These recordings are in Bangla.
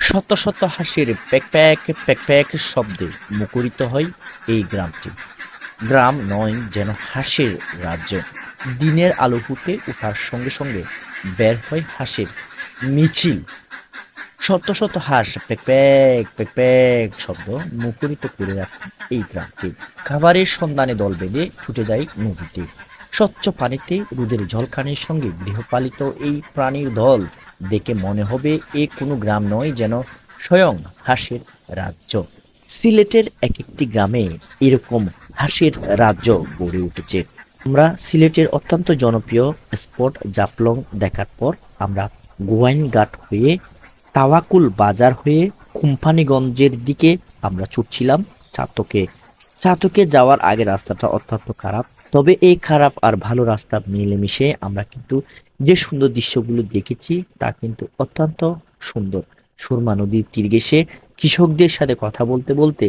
শত শত হাসির প্যাক প্যাক প্যাক প্যাক শব্দে মুখরিত হয় এই গ্রামটি। গ্রাম নয়, যেন হাসির রাজ্য। দিনের আলো ফুটে ওঠার সঙ্গে সঙ্গে বের হয় হাসির মিছিল। শত শত হাঁস প্যাক প্যাক প্যাক প্যাক শব্দ মুখরিত করে রাখে এই গ্রামটি। খাবারের সন্ধানে দল বেঁধে ছুটে যায় নদীতে। স্বচ্ছ পানিতে রোদের ঝলকানির সঙ্গে গৃহপালিত এই প্রাণীর দল দেখে মনে হবে এ কোনো গ্রাম নয়, যেন স্বয়ং হাঁসের রাজ্য। সিলেটের এক একটি গ্রামে এরকম হাঁসের রাজ্য গড়ে উঠেছে। আমরা সিলেটের অত্যন্ত জনপ্রিয় স্পট জাফলং দেখার পর আমরা গোয়াইনঘাট হয়ে তাওয়াকুল বাজার হয়ে কোম্পানিগঞ্জের দিকে আমরা ছুটছিলাম চাতকে। চাতকে যাওয়ার আগে রাস্তাটা অত্যন্ত খারাপ, তবে এই খারাপ আর ভালো রাস্তা মিলেমিশে আমরা কিন্তু যে সুন্দর দৃশ্যগুলো দেখেছি তা কিন্তু অত্যন্ত সুন্দর। সুরমা নদীর তীর ঘেঁষে কৃষকদের সাথে কথা বলতে বলতে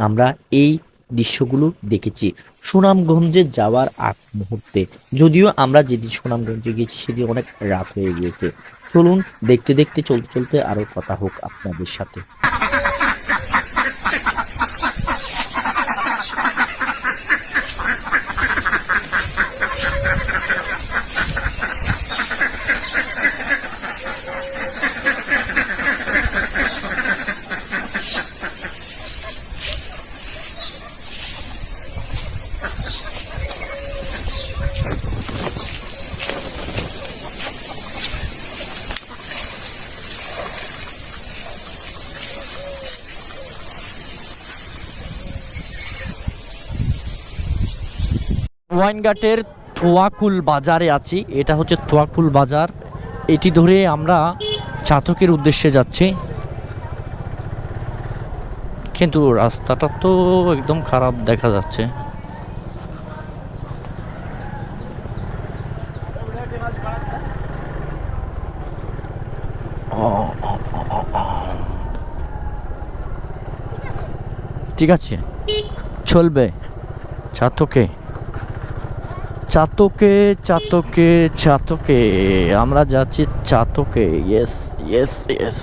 আমরা এই দৃশ্যগুলো দেখেছি সুনামগঞ্জে যাওয়ার আগ মুহূর্তে। যদিও আমরা যেদিন সুনামগঞ্জে গেছি সেদিন অনেক রাত হয়ে গিয়েছে। চলুন দেখতে দেখতে চলতে চলতে আরো কথা হোক আপনাদের সাথে। ওয়াইনঘাটের থোয়াকুল বাজারে আছি। এটা হচ্ছে থোয়াকুল বাজার। এটি ধরে আমরা চাতকের উদ্দেশ্যে যাচ্ছি, কিন্তু রাস্তাটা তো একদম খারাপ দেখা যাচ্ছে। ঠিক আছে, চলবে। চাতকে চাতকে চাতকে চাতকে আমরা যাচ্ছি চাতকে। Yes yes yes.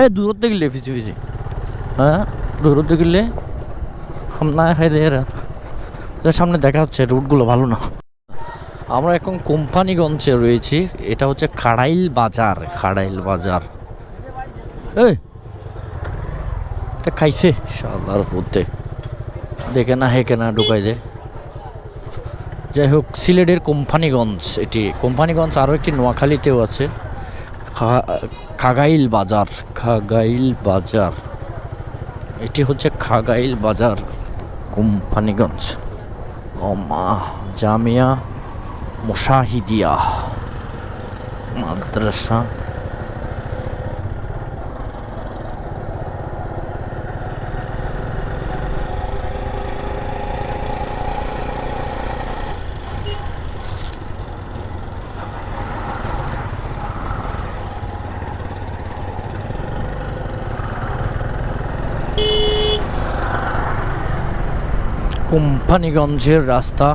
এই দূরত্বে গেলে ফিজি ফিজি, হ্যাঁ দূরত্বে গেলে সামনে খাইলে সামনে দেখা হচ্ছে রুটগুলো ভালো না। আমরা এখন কোম্পানিগঞ্জে রয়েছি। এটা হচ্ছে খাড়াইল বাজার। খাড়াইল বাজার এটা খাইছে শালার ফুটে দেখে না হেকে না ঢুকাই দে। যাই হোক, সিলেটের কোম্পানিগঞ্জ। এটি কোম্পানিগঞ্জ আরও একটি নোয়াখালীতেও আছে, খাগাইল বাজার। খাগাইল বাজার, এটি হচ্ছে খাগাইল বাজার কোম্পানিগঞ্জ। ওমা জামিয়া মুশাহিদিয়া মাদ্রাসা। কোম্পানিগঞ্জের রাস্তা।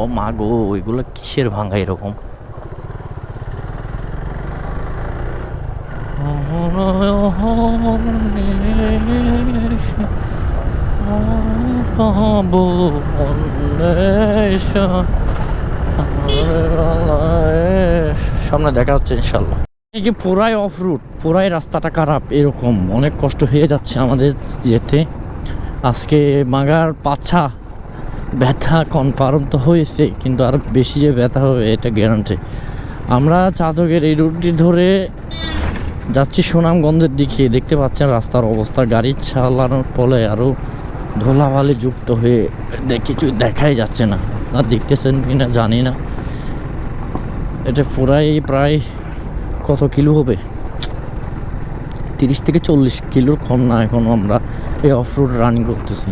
ও মা গো, ওইগুলো কিসের ভাঙা এরকম? সামনে দেখা হচ্ছে ইনশাল্লাহ। কি পুরাই অফ রুট, পুরাই রাস্তাটা খারাপ, এরকম অনেক কষ্ট হয়ে যাচ্ছে আমাদের যেতে। আজকে মাগার পাছা ব্যথা কনফার্ম তো হয়েছে, কিন্তু আর বেশি যে ব্যথা হবে এটা গ্যারান্টি। আমরা চাতকের এই রুটটি ধরে যাচ্ছি সুনামগঞ্জের দিকে। দেখতে পাচ্ছেন রাস্তার অবস্থা, গাড়ি চালানোর ফলে আরও ধুলাবালি যুক্ত হয়ে কিছুই দেখাই যাচ্ছে না। আপনারা দেখতেছেন কিনা জানি না। এটা প্রায় কত কিলো হবে, 30 থেকে 40 কিলোর কম না। এখন আমরা এই অফ রোড রানিং করতেছি।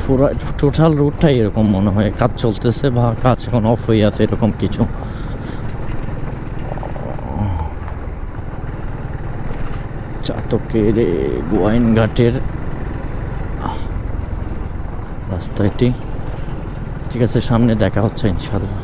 পুরো টোটাল রোডটাই এরকম মনে হয় কাজ চলতেছে বা কাজ এখন অফ হয়ে আছে, এরকম কিছু। চাতকের গোয়াইনঘাটের রাস্তা এটি। ঠিক আছে, সামনে দেখা হচ্ছে ইনশাল্লাহ।